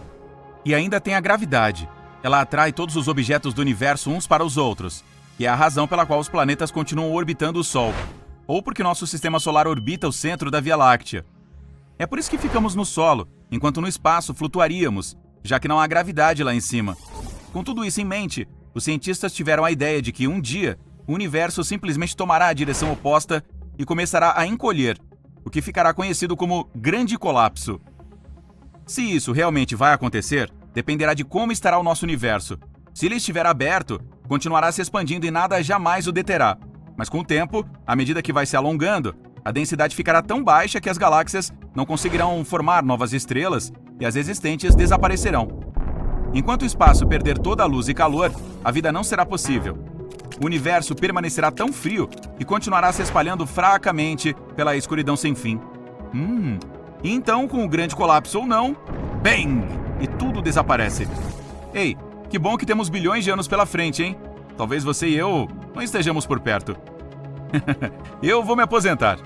E ainda tem a gravidade. Ela atrai todos os objetos do universo uns para os outros, e é a razão pela qual os planetas continuam orbitando o Sol, ou porque nosso sistema solar orbita o centro da Via Láctea. É por isso que ficamos no solo, enquanto no espaço flutuaríamos, já que não há gravidade lá em cima. Com tudo isso em mente, os cientistas tiveram a ideia de que um dia o universo simplesmente tomará a direção oposta e começará a encolher, o que ficará conhecido como Grande Colapso. Se isso realmente vai acontecer, dependerá de como estará o nosso universo. Se ele estiver aberto, continuará se expandindo e nada jamais o deterá. Mas com o tempo, à medida que vai se alongando, a densidade ficará tão baixa que as galáxias não conseguirão formar novas estrelas e as existentes desaparecerão. Enquanto o espaço perder toda a luz e calor, a vida não será possível. O universo permanecerá tão frio e continuará se espalhando fracamente pela escuridão sem fim. E então, com o grande colapso ou não, bang! E tudo desaparece. Ei, que bom que temos bilhões de anos pela frente, hein? Talvez você e eu não estejamos por perto. Eu vou me aposentar.